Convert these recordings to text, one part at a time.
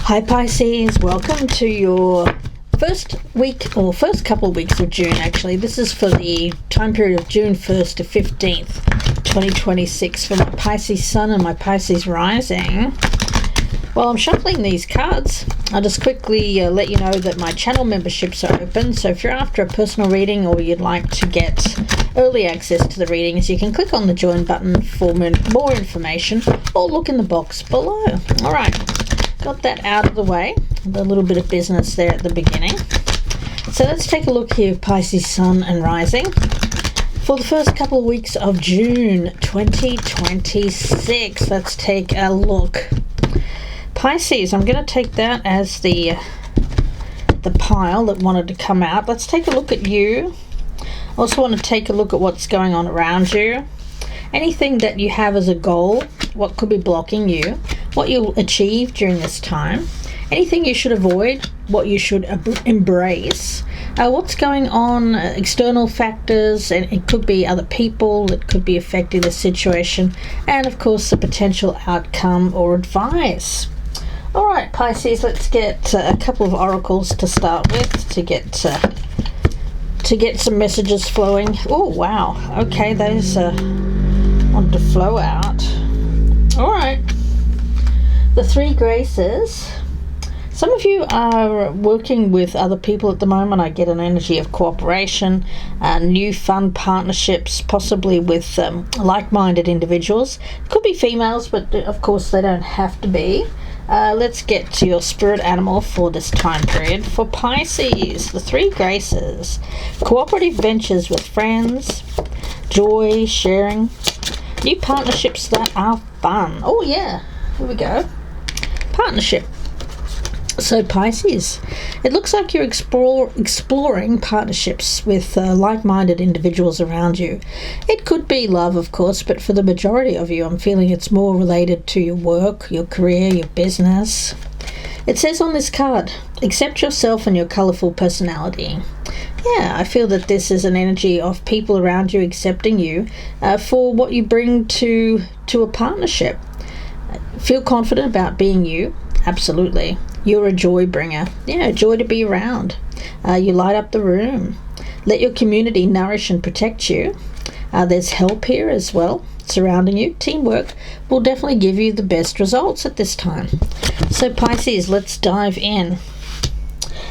Hi Pisces, welcome to your first week or first couple of weeks of June actually. This is for the time period of June 1st to 15th, 2026 for my Pisces Sun and my Pisces Rising. While I'm shuffling these cards, I'll just quickly let you know that my channel memberships are open. So if you're after a personal reading or you'd like to get early access to the readings, you can click on the join button for more information or look in the box below. Alright, got that out of the way. A little bit of business there at the beginning. So let's take a look here, Pisces Sun and Rising, for the first couple of weeks of June 2026. Let's take a look. Pisces, I'm going to take that as the pile that wanted to come out. Let's take a look at you. I also want to take a look at what's going on around you. Anything that you have as a goal, what could be blocking you, what you'll achieve during this time, anything you should avoid, what you should embrace, what's going on, external factors, and it could be other people that could be affecting the situation, and of course the potential outcome or advice. Alright Pisces, let's get a couple of oracles to start with to get some messages flowing. Oh wow, okay, those want to flow out. Alright, the three graces. Some of you are working with other people at the moment. I get an energy of cooperation, new fun partnerships, possibly with like-minded individuals. Could be females, but of course they don't have to be. Let's get to your spirit animal for this time period. For Pisces, the three graces. Cooperative ventures with friends, joy, sharing, new partnerships that are fun. Oh yeah, here we go. Partnership. So Pisces, it looks like you're exploring partnerships with like-minded individuals around you. It could be love, of course, but for the majority of you, I'm feeling it's more related to your work, your career, your business. It says on this card, accept yourself and your colourful personality. Yeah, I feel that this is an energy of people around you accepting you for what you bring to a partnership. Feel confident about being you. Absolutely. You're a joy bringer. Yeah, joy to be around. You light up the room. Let your community nourish and protect you. There's help here as well surrounding you. Teamwork will definitely give you the best results at this time. So Pisces, let's dive in.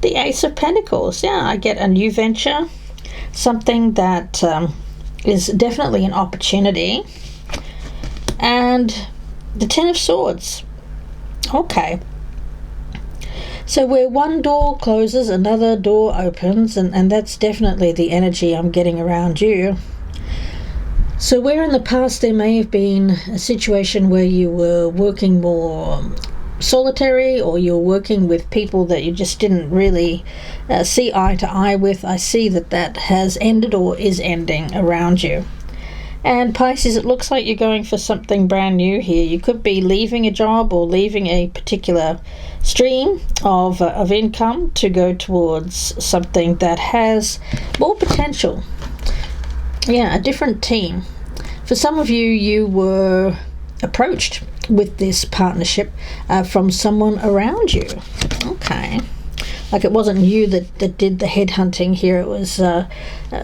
The Ace of Pentacles. Yeah, I get a new venture. Something that is definitely an opportunity. And the Ten of Swords. Okay. So where one door closes, another door opens, and that's definitely the energy I'm getting around you. So where in the past there may have been a situation where you were working more solitary, or you're working with people that you just didn't really see eye to eye with, I see that has ended or is ending around you. And Pisces, it looks like you're going for something brand new here. You could be leaving a job or leaving a particular stream of income to go towards something that has more potential. Yeah, a different team. For some of you, you were approached with this partnership from someone around you. Okay. Like it wasn't you that did the headhunting here. It was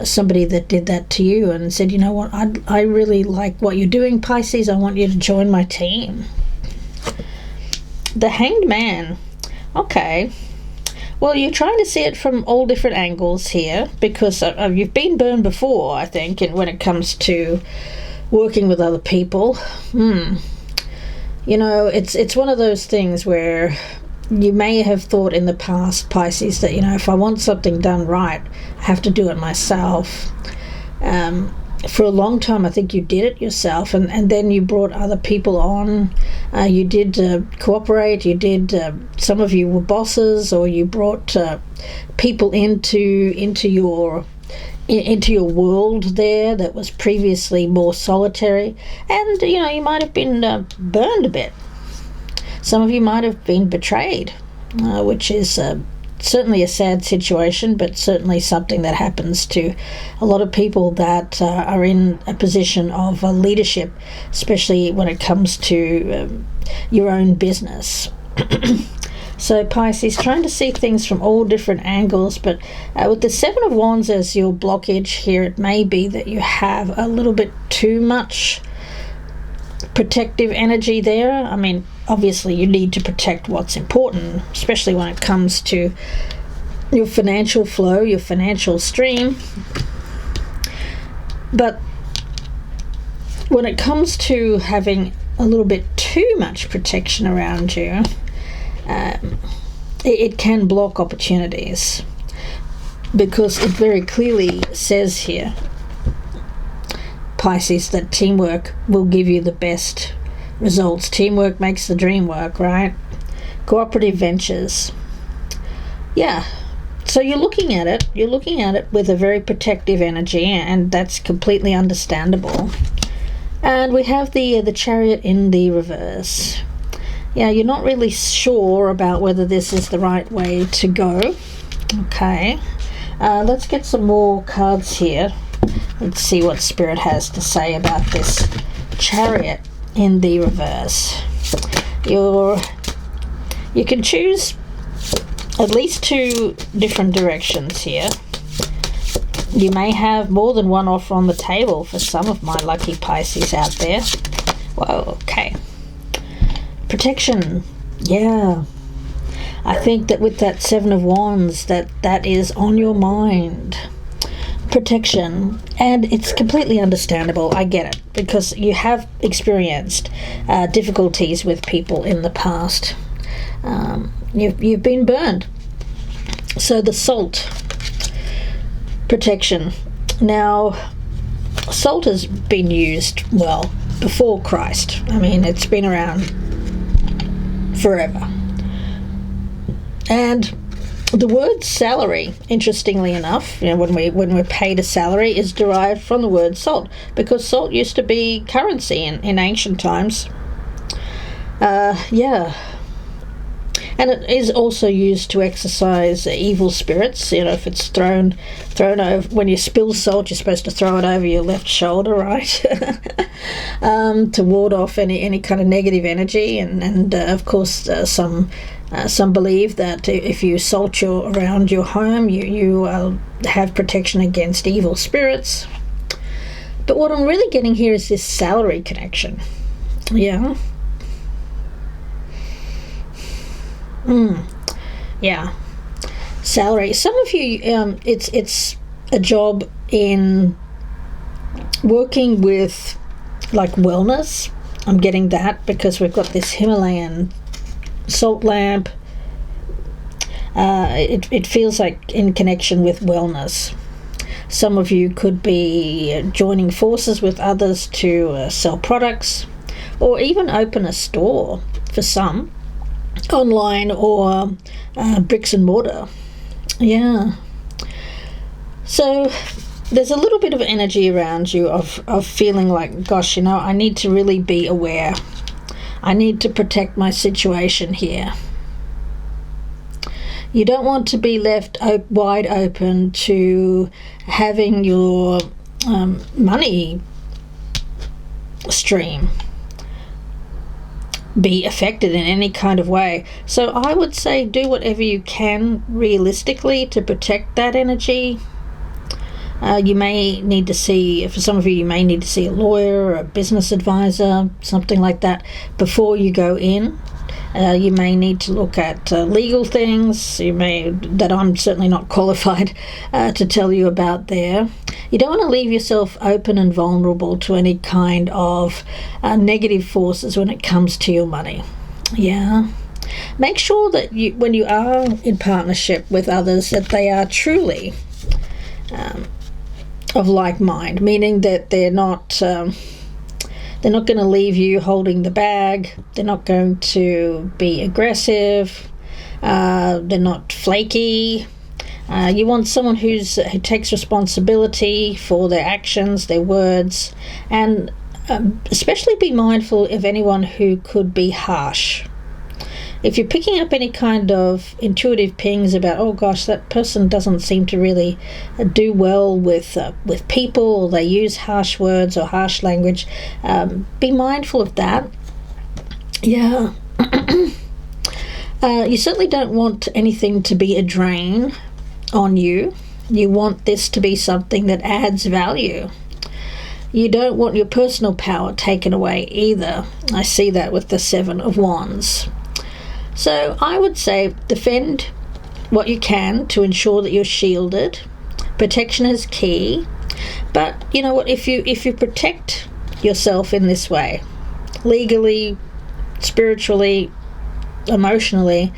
somebody that did that to you and said, you know what, I really like what you're doing, Pisces. I want you to join my team. The Hanged Man. Okay. Well, you're trying to see it from all different angles here because you've been burned before, I think, and when it comes to working with other people. You know, it's one of those things where you may have thought in the past, Pisces, that, you know, if I want something done right, I have to do it myself. For a long time, I think you did it yourself, and then you brought other people on. You did cooperate. You did. Some of you were bosses, or you brought people into your world there that was previously more solitary, and you know, you might have been burned a bit. Some of you might have been betrayed, which is certainly a sad situation, but certainly something that happens to a lot of people that are in a position of leadership, especially when it comes to your own business. So Pisces, trying to see things from all different angles, but with the Seven of Wands as your blockage here, it may be that you have a little bit too much protective energy there. I mean, obviously you need to protect what's important, especially when it comes to your financial flow, your financial stream. But when it comes to having a little bit too much protection around you, it can block opportunities, because it very clearly says here, Pisces, that teamwork will give you the best results. Teamwork makes the dream work, right? Cooperative ventures. Yeah. So you're looking at it with a very protective energy, and that's completely understandable. And we have the Chariot in the reverse. Yeah, you're not really sure about whether this is the right way to go. Okay. Let's get some more cards here. Let's see what Spirit has to say about this Chariot in the reverse. You can choose at least two different directions here. You may have more than one offer on the table for some of my lucky Pisces out there. Whoa, okay. Protection. Yeah. I think that with that Seven of Wands, that is on your mind. Protection. And it's completely understandable. I get it, because you have experienced difficulties with people in the past. You've been burned. So the salt. Protection. Now, salt has been used, well, before Christ. I mean, it's been around forever. And the word salary, interestingly enough, when we're paid a salary, is derived from the word salt, because salt used to be currency in ancient times. Yeah. And it is also used to exorcise evil spirits. If it's thrown over, when you spill salt, you're supposed to throw it over your left shoulder, right? To ward off any kind of negative energy. And of course, some believe that if you salt around your home, you have protection against evil spirits. But what I'm really getting here is this salary connection. Yeah. Yeah. Salary. Some of you, it's a job in working with, like, wellness. I'm getting that because we've got this Himalayan salt lamp. It feels like in connection with wellness. Some of you could be joining forces with others to sell products, or even open a store for some, online or bricks and mortar. Yeah. So there's a little bit of energy around you of feeling like, gosh, I need to really be aware. I need to protect my situation here. You don't want to be left wide open to having your money stream be affected in any kind of way. So I would say do whatever you can realistically to protect that energy. You may need to see, for some of you may need to see a lawyer or a business advisor, something like that, before you go in. You may need to look at legal things. That I'm certainly not qualified to tell you about there. You don't want to leave yourself open and vulnerable to any kind of negative forces when it comes to your money. Yeah. Make sure that when you are in partnership with others, that they are truly of like mind, meaning that they're not going to leave you holding the bag. They're not going to be aggressive. They're not flaky. You want someone who takes responsibility for their actions, their words, and especially be mindful of anyone who could be harsh. If you're picking up any kind of intuitive pings about, oh gosh, that person doesn't seem to really do well with people, or they use harsh words or harsh language, be mindful of that. Yeah. You certainly don't want anything to be a drain on you. You want this to be something that adds value. You don't want your personal power taken away either. I see that with the Seven of Wands. So I would say defend what you can to ensure that you're shielded. Protection is key. But you know what, if you protect yourself in this way, legally, spiritually, emotionally,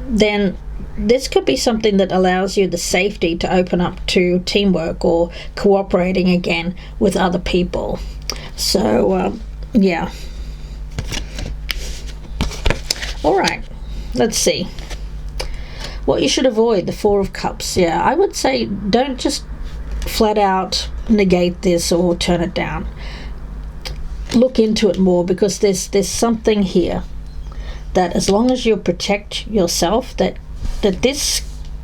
then this could be something that allows you the safety to open up to teamwork or cooperating again with other people. So, yeah. All right, let's see. What you should avoid, the Four of Cups. Yeah, I would say don't just flat out negate this or turn it down. Look into it more, because there's something here that as long as you protect yourself, that this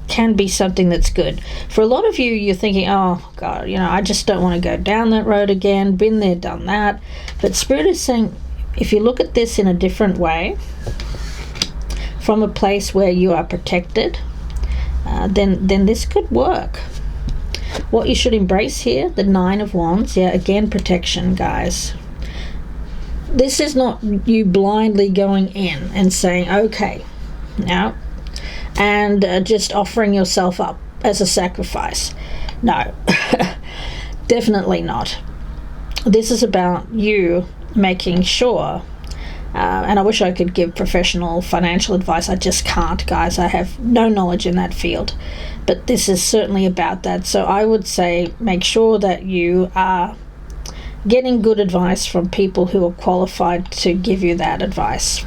can be something that's good. For a lot of you, you're thinking, oh God, I just don't want to go down that road again, been there, done that. But Spirit is saying, if you look at this in a different way, from a place where you are protected, then this could work. What you should embrace here, the Nine of Wands, yeah, again, protection, guys. This is not you blindly going in and saying, okay, now, and just offering yourself up as a sacrifice. No, definitely not. This is about you making sure, and I wish I could give professional financial advice. I just can't, guys. I have no knowledge in that field. But this is certainly about that. So I would say make sure that you are getting good advice from people who are qualified to give you that advice.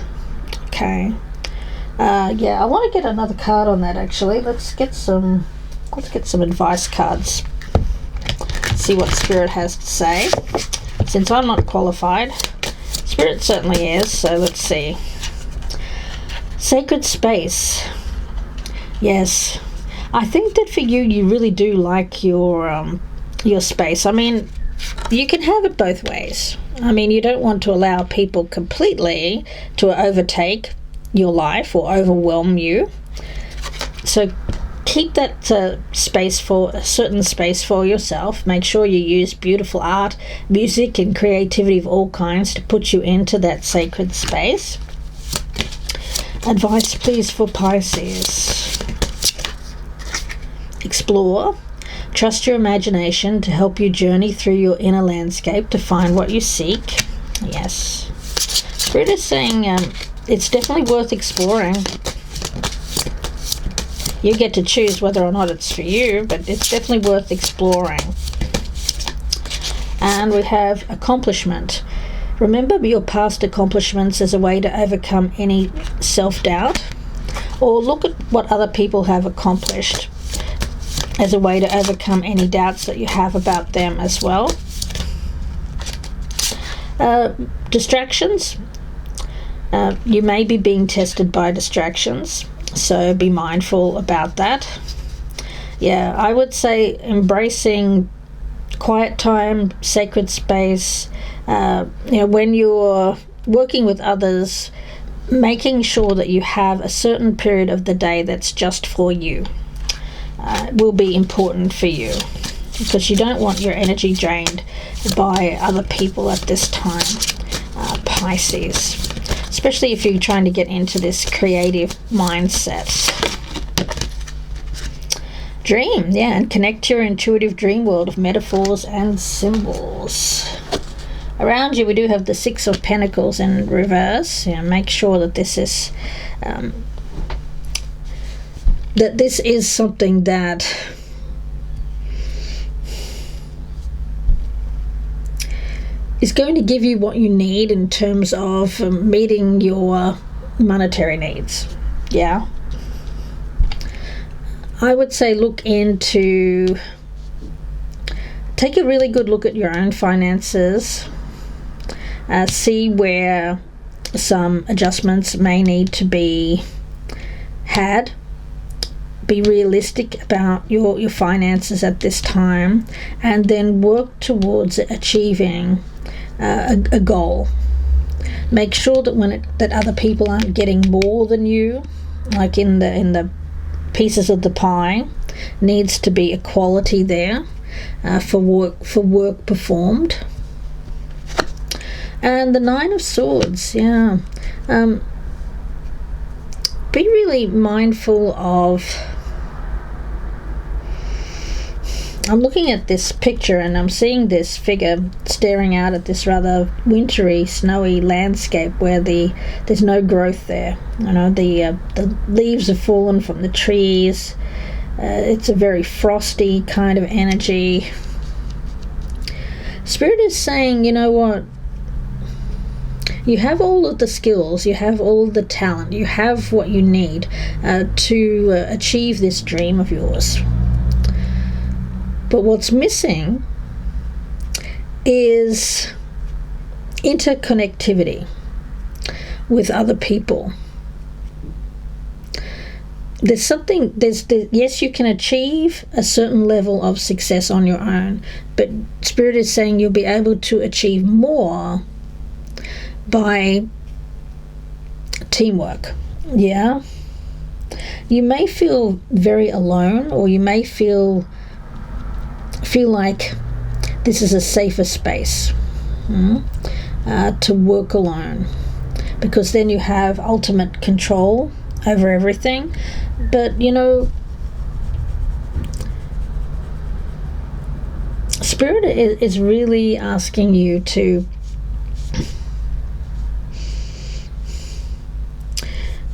Okay. Yeah, I want to get another card on that, actually. Let's get some advice cards. See what Spirit has to say. Since I'm not qualified, Spirit certainly is, so let's see. Sacred space. Yes. I think that for you really do like your space. I mean, you can have it both ways. I mean, you don't want to allow people completely to overtake your life or overwhelm you. So keep that space, for a certain space for yourself. Make sure you use beautiful art, music, and creativity of all kinds to put you into that sacred space. Advice, please, for Pisces. Explore. Trust your imagination to help you journey through your inner landscape to find what you seek. Yes. Spirit is saying it's definitely worth exploring. You get to choose whether or not it's for you, but it's definitely worth exploring. And we have accomplishment. Remember your past accomplishments as a way to overcome any self-doubt, or look at what other people have accomplished as a way to overcome any doubts that you have about them as well. Distractions. You may be being tested by distractions, so be mindful about that. Yeah, I would say embracing quiet time, sacred space, when you're working with others, making sure that you have a certain period of the day that's just for you. Will be important for you, because you don't want your energy drained by other people at this time, Pisces, especially if you're trying to get into this creative mindset. Dream, yeah, and connect to your intuitive dream world of metaphors and symbols. Around you we do have the Six of Pentacles in reverse. Make sure that this is something that is going to give you what you need in terms of meeting your monetary needs. Yeah. I would say take a really good look at your own finances. See where some adjustments may need to be had. Be realistic about your finances at this time, and then work towards achieving a goal. Make sure that that other people aren't getting more than you, like in the pieces of the pie. Needs to be equality there for work performed. And the Nine of Swords, yeah. Be really mindful of... I'm looking at this picture and I'm seeing this figure staring out at this rather wintry, snowy landscape where there's no growth there. You know, the leaves have fallen from the trees. It's a very frosty kind of energy. Spirit is saying, you know what? You have all of the skills, you have all the talent, you have what you need to achieve this dream of yours. But what's missing is interconnectivity with other people. Yes, you can achieve a certain level of success on your own, but Spirit is saying you'll be able to achieve more by teamwork. Yeah. You may feel very alone, or you may feel like this is a safer space to work alone, because then you have ultimate control over everything. But you know, Spirit is really asking you to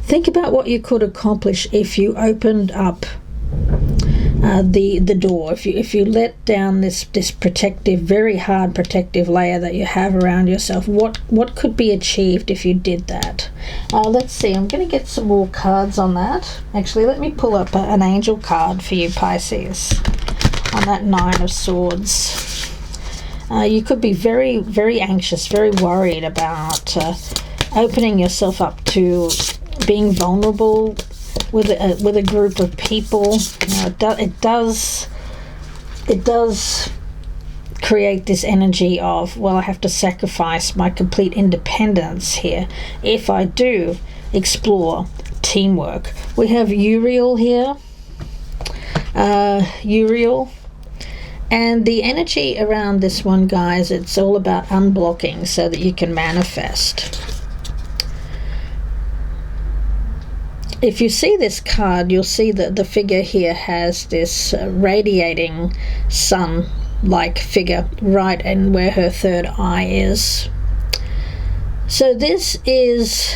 think about what you could accomplish if you opened up the door, if you let down this protective, very hard protective layer that you have around yourself. What could be achieved if you did that? Let's see, I'm going to get some more cards on that. Actually, let me pull up an angel card for you, Pisces, on that Nine of Swords. You could be very, very anxious, very worried about opening yourself up to being vulnerable with a group of people. You know, it does create this energy of, well, I have to sacrifice my complete independence here if I do explore teamwork. We have Uriel here. Uriel. And the energy around this one, guys, it's all about unblocking so that you can manifest. If you see this card, you'll see that the figure here has this radiating sun-like figure right in where her third eye is. So this is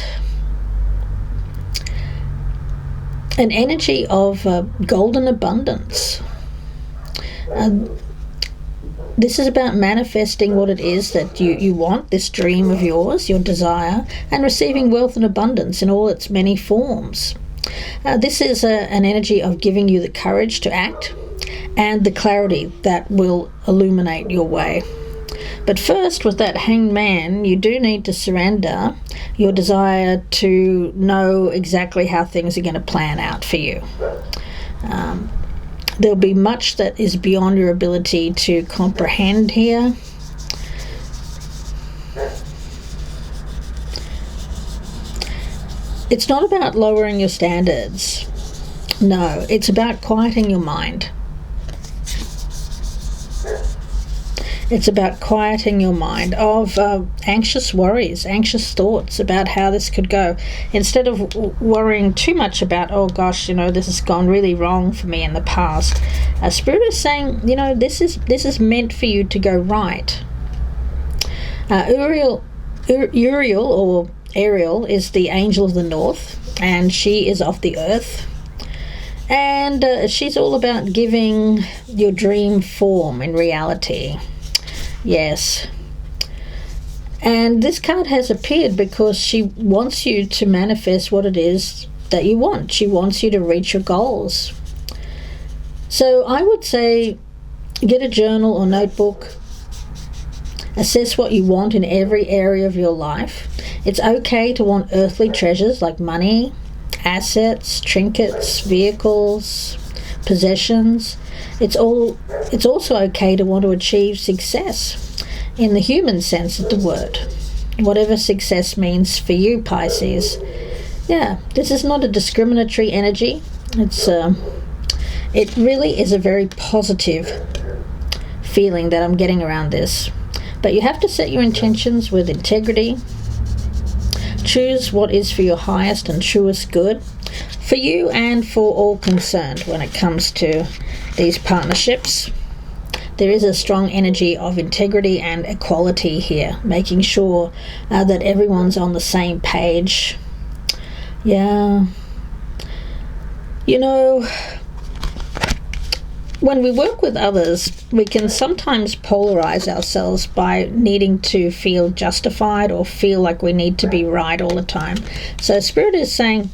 an energy of golden abundance. This is about manifesting what it is that you want, this dream of yours, your desire, and receiving wealth and abundance in all its many forms. This is an energy of giving you the courage to act and the clarity that will illuminate your way. But first, with that Hanged Man, you do need to surrender your desire to know exactly how things are going to plan out for you. There'll be much that is beyond your ability to comprehend here. It's not about lowering your standards. No, it's about quieting your mind. It's about quieting your mind of anxious worries, anxious thoughts about how this could go. Instead of worrying too much about, oh gosh, you know, this has gone really wrong for me in the past. Spirit is saying, you know, this is meant for you to go right. Uriel or Ariel is the angel of the north, and she is of the earth. And she's all about giving your dream form in reality. Yes. And this card has appeared because she wants you to manifest what it is that you want. She wants you to reach your goals. So I would say get a journal or notebook. Assess what you want in every area of your life. It's okay to want earthly treasures like money, assets, trinkets, vehicles, possessions. It's also okay to want to achieve success in the human sense of the word. whatever success means for you, Pisces. Yeah, this is not a discriminatory energy. It really is a very positive feeling that I'm getting around this. But you have to set your intentions with integrity. Choose what is for your highest and truest good for you and for all concerned when it comes to these partnerships. There is a strong energy of integrity and equality here, making sure that everyone's on the same page. Yeah. You know, when we work with others, we can sometimes polarize ourselves by needing to feel justified or feel like we need to be right all the time. So Spirit is saying,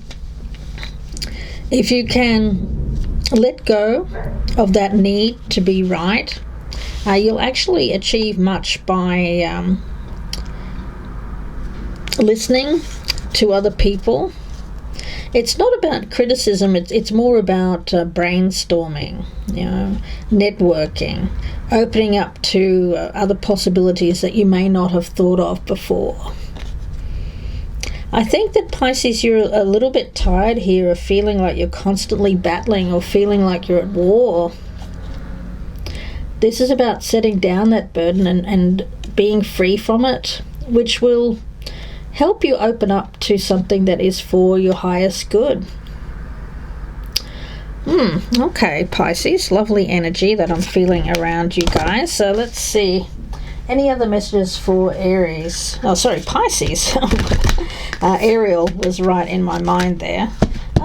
if you can let go of that need to be right, you'll actually achieve much by listening to other people. It's not about criticism, it's more about brainstorming, networking, opening up to other possibilities that you may not have thought of before. I think that, Pisces, you're a little bit tired here of feeling like you're constantly battling or feeling like you're at war. This is about setting down that burden and being free from it, which will help you open up to something that is for your highest good. Okay, Pisces, lovely energy that I'm feeling around you guys. So let's see. Any other messages for Aries? Oh, sorry, Pisces. Ariel was right in my mind there.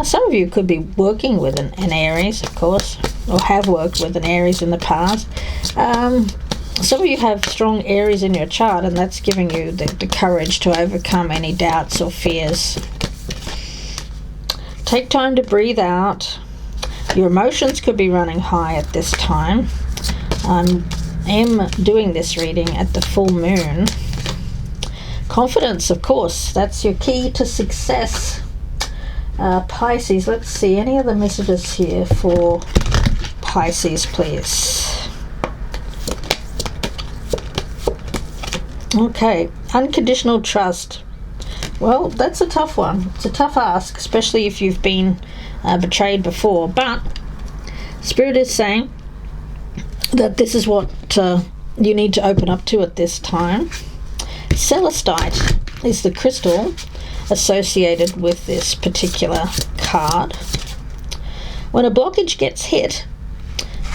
Some of you could be working with an Aries, of course, or have worked with an Aries in the past. Some of you have strong Aries in your chart, and that's giving you the courage to overcome any doubts or fears. Take time to breathe out. Your emotions could be running high at this time. I am doing this reading at the full moon. Confidence, of course, that's your key to success. Pisces, let's see, any other messages here for Pisces, please? Okay, unconditional trust. Well, that's a tough one. It's a tough ask, especially if you've been betrayed before. But Spirit is saying that this is what you need to open up to at this time. Celestite is the crystal associated with this particular card. When a blockage gets hit,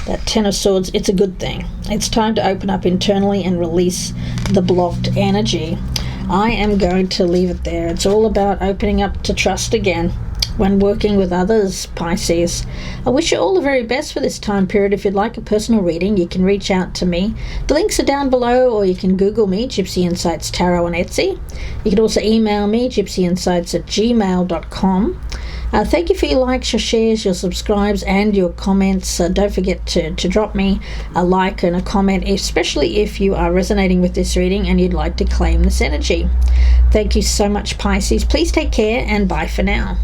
that Ten of Swords, it's a good thing. It's time to open up internally and release the blocked energy. I am going to leave it there. It's all about opening up to trust again when working with others, Pisces. I wish you all the very best for this time period. If you'd like a personal reading, you can reach out to me. The links are down below, or you can Google me, Gypsy Insights Tarot on Etsy. You can also email me, gypsyinsights@gmail.com. Thank you for your likes, your shares, your subscribes, and your comments. Don't forget to drop me a like and a comment, especially if you are resonating with this reading and you'd like to claim this energy. Thank you so much, Pisces. Please take care, and bye for now.